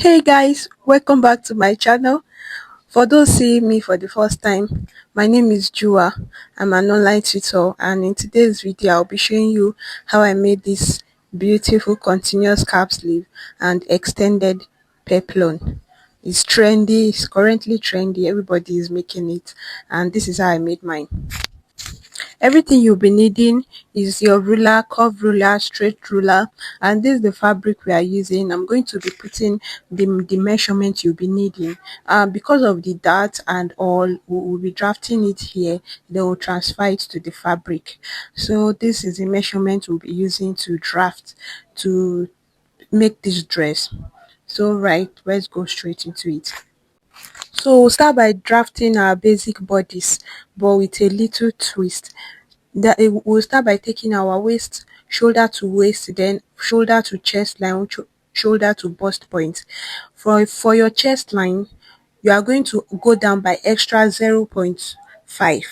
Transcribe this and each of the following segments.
Hey guys, welcome back to my channel. For those seeing me for the first time, my name is Jua. I'm an online tutor, and in today's video I'll be showing you how I made this beautiful continuous cap sleeve and extended peplum. It's trendy, it's currently trendy, everybody is making it, and this is how I made mine. Everything you'll be needing is your ruler, curve ruler, straight ruler, and this is the fabric we are using. I'm going to be putting the measurement you'll be needing. Because of the dart and all, we'll be drafting it here, then we'll transfer it to the fabric. So this is the measurement we'll be using to draft to make this dress. So right, let's go straight into it. So we'll start by drafting our basic bodice, but with a little twist. We'll start by taking our waist, shoulder to waist, then shoulder to chest line, shoulder to bust point. For your chest line, you are going to go down by extra 0.5.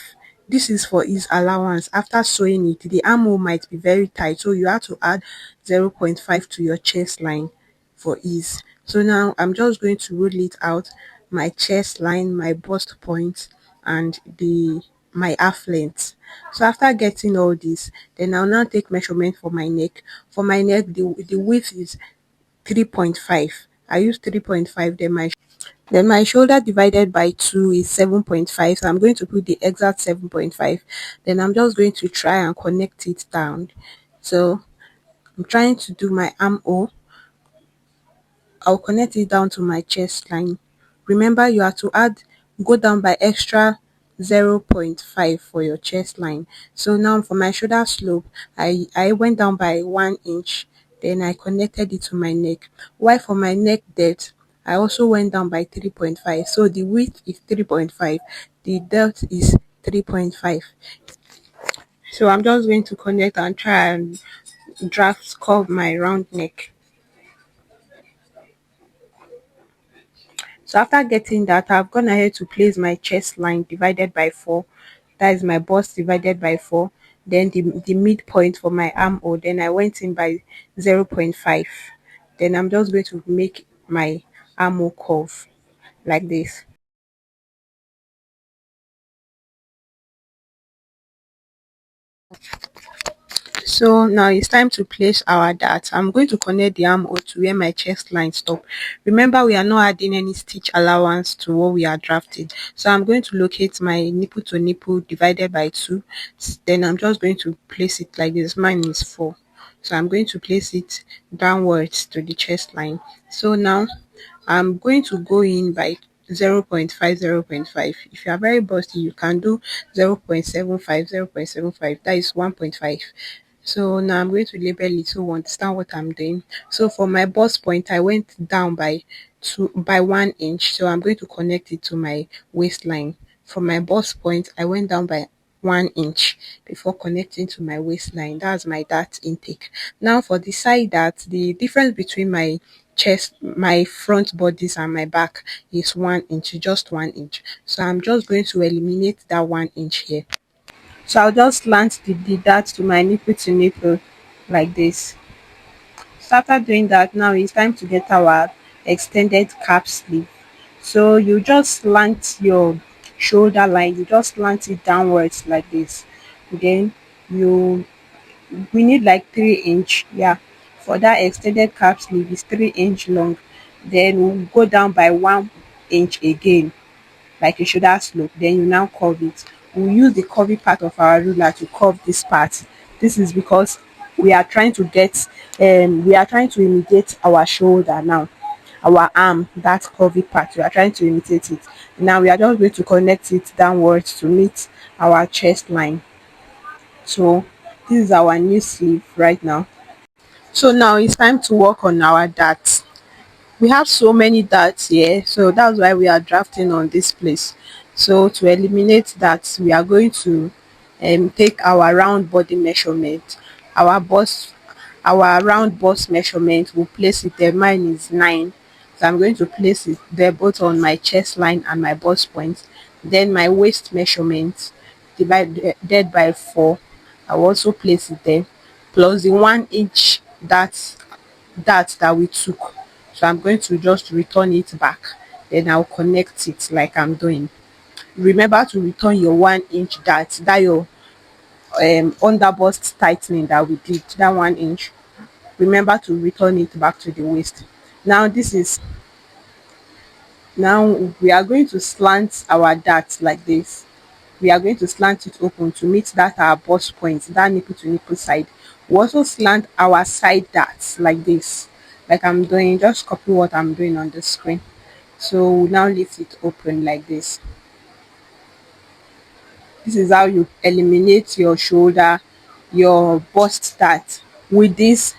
This is for ease allowance. After sewing it, the armhole might be very tight, so you have to add 0.5 to your chest line for ease. So now I'm just going to roll it out, my chest line, my bust point, and the my half length. So after getting all this, then I'll now take measurement for my neck. For my neck, the width is 3.5. I use 3.5. Then my shoulder divided by 2 is 7.5. So I'm going to put the exact 7.5. Then I'm just going to try and connect it down. So I'm trying to do my armhole. I'll connect it down to my chest line. Remember, you have to go down by extra 0.5 for your chest line. So now for my shoulder slope, I went down by 1 inch, then I connected it to my neck. While for my neck depth, I also went down by 3.5. So the width is 3.5, the depth is 3.5. So I'm just going to connect and try and draft curve my round neck. So after getting that, I've gone ahead to place my chest line divided by 4. That is my bust divided by 4. Then the midpoint for my armhole. Then I went in by 0.5. Then I'm just going to make my armhole curve like this. So now it's time to place our dart. I'm going to connect the armhole to where my chest line stop. Remember, we are not adding any stitch allowance to what we are drafting. So I'm going to locate my nipple to nipple divided by 2. Then I'm just going to place it like this. Mine is 4. So I'm going to place it downwards to the chest line. So now I'm going to go in by 0.5. If you are very busty, you can do 0.75. That is 1.5. So now I'm going to label it so you understand what I'm doing. So for my bust point, I went down by 1 inch. So I'm going to connect it to my waistline. For my bust point, I went down by 1 inch before connecting to my waistline. That's my dart intake. Now for the side dart, the difference between my chest, my front bodice and my back is 1 inch, just 1 inch. So I'm just going to eliminate that 1 inch here. So I'll just slant the dart to my nipple to nipple like this. So after doing that, now it's time to get our extended cap sleeve. So you just slant your shoulder line, you just slant it downwards like this. Then you we need like 3 inch, yeah. For that extended cap sleeve is 3 inch long. Then we'll go down by 1 inch again, like a shoulder slope. Then you now curve it. We'll use the curvy part of our ruler to curve this part. This is because we are trying to imitate our shoulder now, our arm, that curvy part. We are trying to imitate it. Now we are just going to connect it downwards to meet our chest line. So this is our new sleeve right now. So now it's time to work on our darts. We have so many darts here, so that's why we are drafting on this place. So to eliminate that, we are going to take our round body measurement, our bust, our round bust measurement. We'll place it there. Mine is 9, so I'm going to place it there both on my chest line and my bust point. Then my waist measurement divided by 4, I'll also place it there, plus the 1 inch that we took. So I'm going to just return it back, then I'll connect it like I'm doing. Remember to return your 1 inch that your under bust tightening that we did, that 1 inch. Remember to return it back to the waist. Now this is, now we are going to slant our dart like this. We are going to slant it open to meet that our bust point, that nipple to nipple side. We also slant our side darts like this, like I'm doing. Just copy what I'm doing on the screen. So we now lift it open like this. This is how you eliminate your shoulder, your bust dart. With this,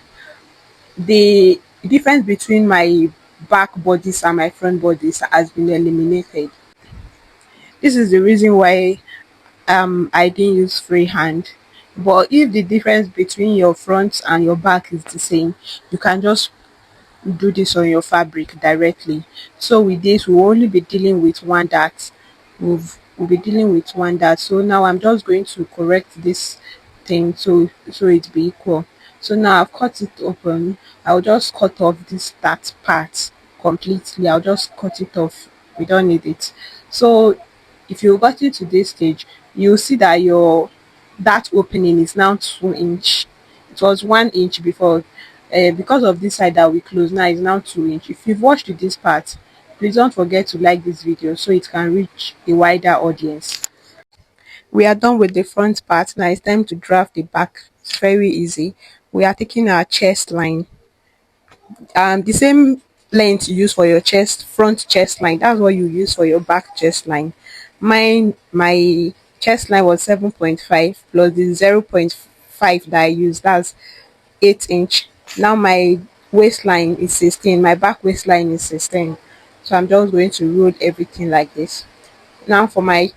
the difference between my back bodice and my front bodice has been eliminated. This is the reason why I didn't use freehand. But if the difference between your front and your back is the same, you can just do this on your fabric directly. So with this, we'll only be dealing with one dart. We'll be dealing with one dart. So now I'm just going to correct this thing so it be equal. So now I've cut it open. I'll just cut off this that part completely. I'll just cut it off. We don't need it. So if you got it to this stage, you'll see that your that opening is now 2 inch. It was 1 inch before. Because of this side that we close now is now 2 inch. If you've watched to this part, please don't forget to like this video so it can reach a wider audience. We are done with the front part. Now it's time to draft the back. It's very easy. We are taking our chest line, the same length you use for your chest front chest line, that's what you use for your back chest line. My chest line was 7.5 plus the 0.5 that I used, that's 8 inch. Now my waistline is 16, my back waistline is 16. So I'm just going to roll everything like this. Now for my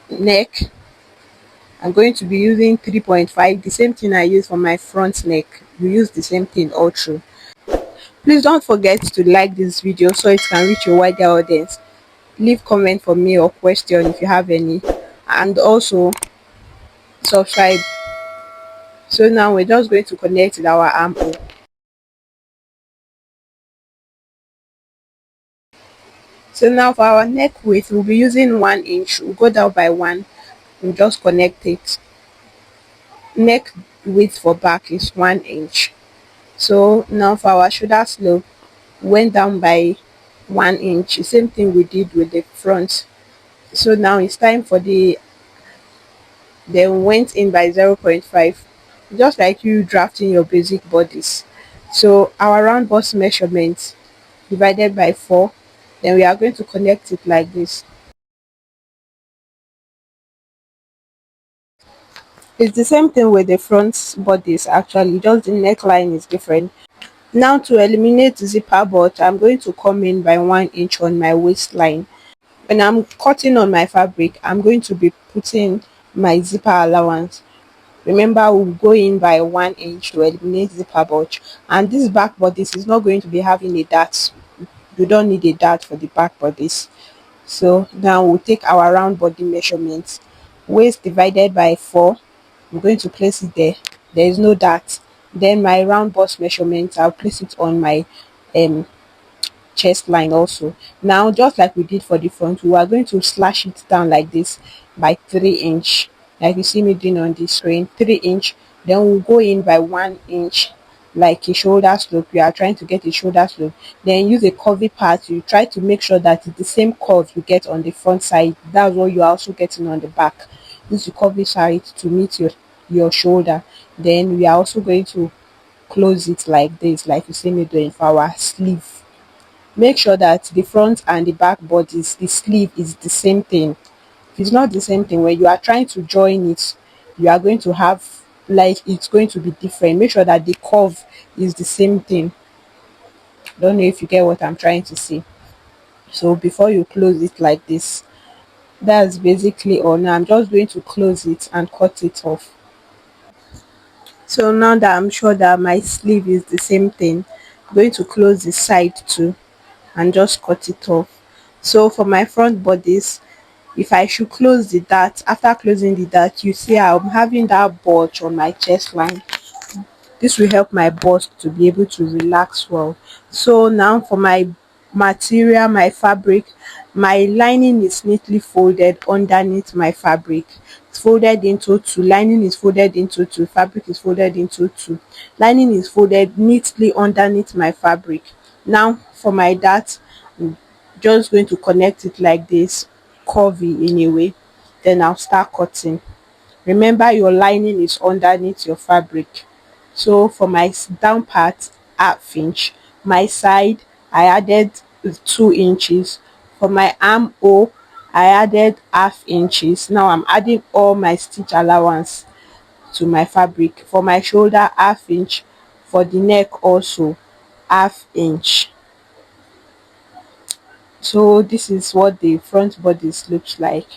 neck, I'm going to be using 3.5, the same thing I use for my front neck. You use the same thing all through. Please don't forget to like this video so it can reach a wider audience. Leave comment for me or question if you have any, and also subscribe. So now we're just going to connect with our armhole. So now for our neck width, we'll be using 1 inch. We'll go down by one. We'll just connect it. Neck width for back is 1 inch. So now for our shoulder slope, went down by 1 inch. The same thing we did with the front. So now it's time for the, then went in by 0.5, just like you drafting your basic bodies. So our round bust measurement divided by 4, then we are going to connect it like this. It's the same thing with the front bodies actually, just the neckline is different. Now to eliminate zipper butt, I'm going to come in by 1 inch on my waistline. When I'm cutting on my fabric, I'm going to be putting my zipper allowance. Remember, we'll go in by 1 inch to eliminate zipper bulge, and this back bodice is not going to be having a dart. You don't need a dart for the back bodice. So now we'll take our round body measurements. Waist divided by 4, I'm going to place it there. There is no dart. Then my round bust measurement, I'll place it on my chest line also. Now just like we did for the front, we are going to slash it down like this by 3 inch, like you see me doing on the screen. 3 inch, then we'll go in by 1 inch, like a shoulder slope. You are trying to get a shoulder slope, then use a curvy part. You try to make sure that it's the same curve you get on the front side, that's what you are also getting on the back. Use the curvy side to meet your shoulder. Then we are also going to close it like this, like you see me doing for our sleeve. Make sure that the front and the back bodies, the sleeve is the same thing. If it's not the same thing, when you are trying to join it, you are going to have, like, it's going to be different. Make sure that the curve is the same thing. Don't know if you get what I'm trying to say. So before you close it like this, that's basically all. Now I'm just going to close it and cut it off. So now that I'm sure that my sleeve is the same thing, I'm going to close the side too and just cut it off. So for my front bodies, if I should close the dart, after closing the dart, you see I'm having that bulge on my chest line. This will help my bust to be able to relax well. So now for my material, my fabric, my lining is neatly folded underneath my fabric. It's folded into two. Lining is folded into two. Fabric is folded into two. Lining is folded neatly underneath my fabric. Now for my dart, I'm just going to connect it like this, curvy in a way. Then I'll start cutting. Remember, your lining is underneath your fabric. So for my down part, half inch. My side, I added 2 inches. For my armhole, I added half inches. Now I'm adding all my stitch allowance to my fabric. For my shoulder, half inch. For the neck also, half inch. So this is what the front bodice looks like.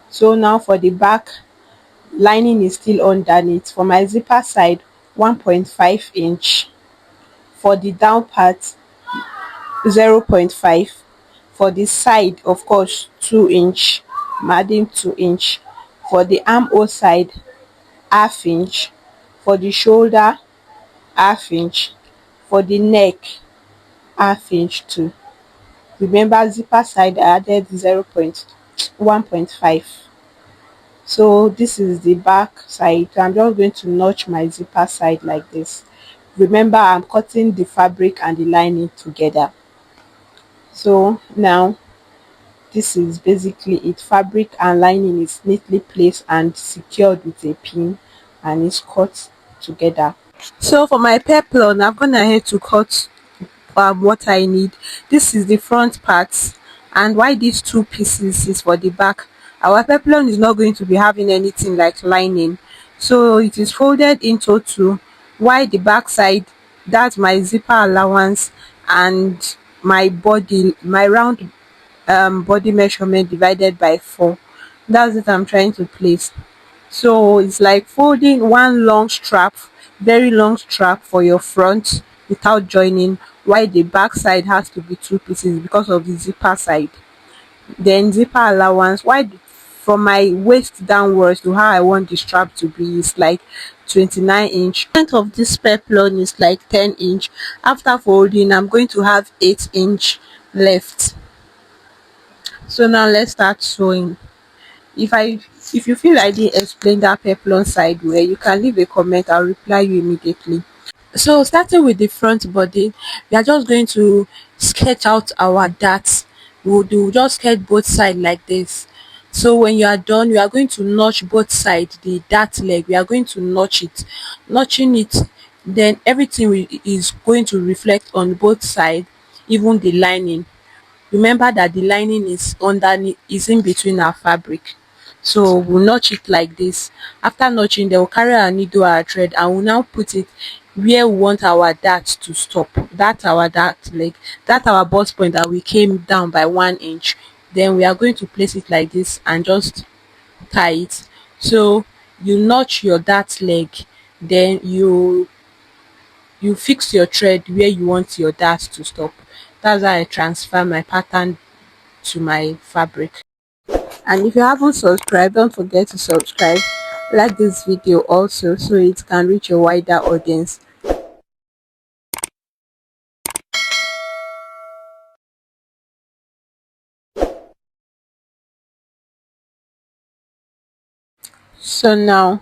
So now for the back, lining is still underneath. For my zipper side, 1.5 inch. For the down part, 0.5. For the side, of course, 2 inch. I'm adding 2 inch. For the armhole side, half inch. For the shoulder, half inch. For the neck, half inch too. Remember, zipper side I added 1.5. So this is the back side. I'm just going to notch my zipper side like this. Remember, I'm cutting the fabric and the lining together. So now this is basically it. Fabric and lining is neatly placed and secured with a pin, and it's cut together. So for my peplum, I've gone ahead to cut what I need. This is the front part, and why these two pieces is for the back. Our peplum is not going to be having anything like lining, so it is folded into two. Why the back side, that's my zipper allowance and my body, my round body measurement divided by 4. That's it I'm trying to place. So it's like folding one long strap, very long strap for your front without joining, while the back side has to be two pieces because of the zipper side. Then zipper allowance, why from my waist downwards to how I want the strap to be is like 29 inch. Length of this peplum is like 10 inch. After folding, I'm going to have 8 inch left. So now let's start sewing. If you feel I didn't explain that peplum side well, you can leave a comment. I'll reply you immediately. So starting with the front body, we are just going to sketch out our darts. We'll just sketch both sides like this. So when you are done, you are going to notch both sides, the dart leg. We are going to notch it. Notching it, then everything is going to reflect on both sides, even the lining. Remember that the lining is underneath, is in between our fabric. So we'll notch it like this. After notching, they will carry our needle, our thread, and we'll now put it where we want our dart to stop. That's our dart leg. That's our bust point that we came down by 1 inch. Then we are going to place it like this and just tie it. So you notch your dart leg, then you fix your thread where you want your dart to stop. That's how I transfer my pattern to my fabric. And if you haven't subscribed, don't forget to subscribe, like this video also so it can reach a wider audience. So now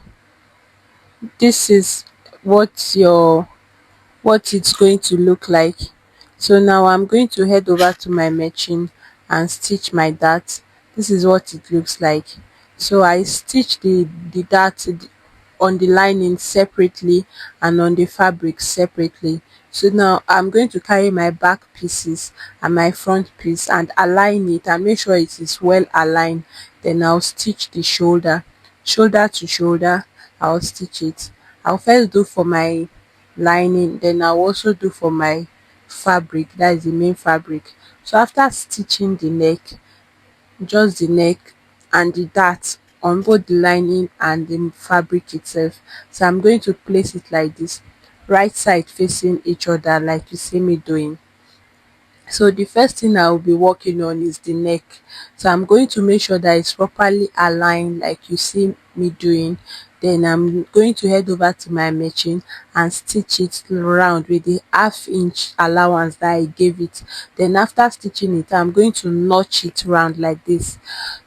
this is what it's going to look like. So now I'm going to head over to my machine and stitch my dart. This is what it looks like. So I stitch the dart on the lining separately and on the fabric separately. So now I'm going to carry my back pieces and my front piece and align it and make sure it is well aligned. Then I'll stitch the shoulder to shoulder. I'll stitch it. I'll first do for my lining, then I'll also do for my fabric, that is the main fabric. So after stitching the neck, just the neck and the dart on both the lining and the fabric itself, so I'm going to place it like this, right side facing each other like you see me doing. So the first thing I will be working on is the neck. So I'm going to make sure that it's properly aligned like you see me doing. Then I'm going to head over to my machine and stitch it round with the half-inch allowance that I gave it. Then after stitching it, I'm going to notch it round like this.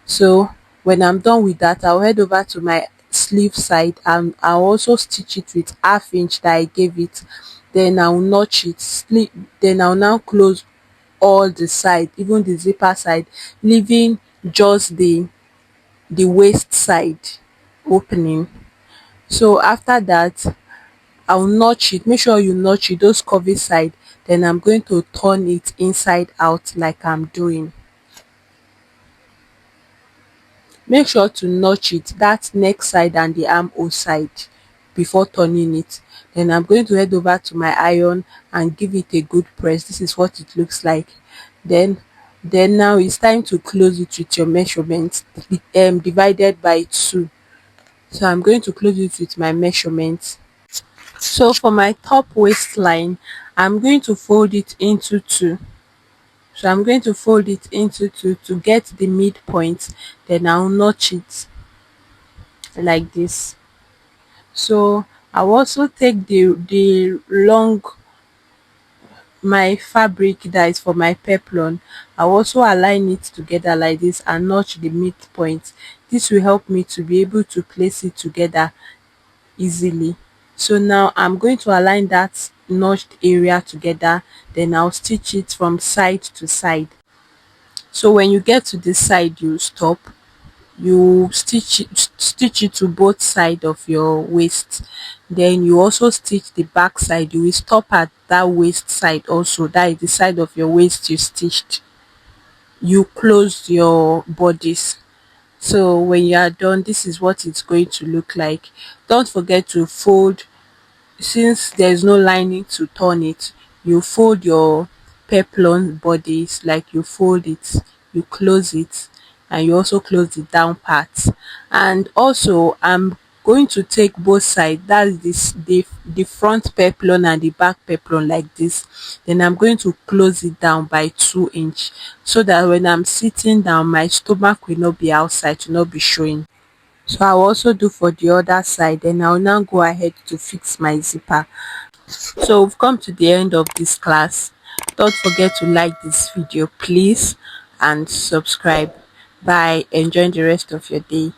So when I'm done with that, I'll head over to my sleeve side and I'll also stitch it with half-inch that I gave it. Then I'll notch it, then I'll now close all the side, even the zipper side, leaving just the waist side opening. So after that, I'll notch it. Make sure you notch it, those curvy side. Then I'm going to turn it inside out like I'm doing. Make sure to notch it, that neck side and the armhole side, before turning it. Then I'm going to head over to my iron and give it a good press. This is what it looks like. Then now it's time to close it with your measurement, divided by 2. So I'm going to close it with my measurement. So for my top waistline, I'm going to fold it into 2. So I'm going to fold it into 2 to get the midpoint. Then I'll notch it like this. So I'll also take the long, my fabric that is for my peplum. I'll also align it together like this and notch the midpoint. This will help me to be able to place it together easily. So now I'm going to align that notched area together. Then I'll stitch it from side to side. So when you get to this side, you stop, you stitch it to both side of your waist. Then you also stitch the back side. You will stop at that waist side also, that is the side of your waist you stitched. You close your bodice. So when you are done, this is what it's going to look like. Don't forget to fold. Since there's no lining to turn it, you fold your peplum bodies, like you fold it, you close it, and you also close the down part. And also I'm going to take both sides, that is this the front peplum and the back peplum, like this. Then I'm going to close it down by 2 inch, so that when I'm sitting down, my stomach will not be outside, will not be showing. So I'll also do for the other side. Then I'll now go ahead to fix my zipper. So we've come to the end of this class. Don't forget to like this video please, and subscribe. Bye. Enjoy the rest of your day.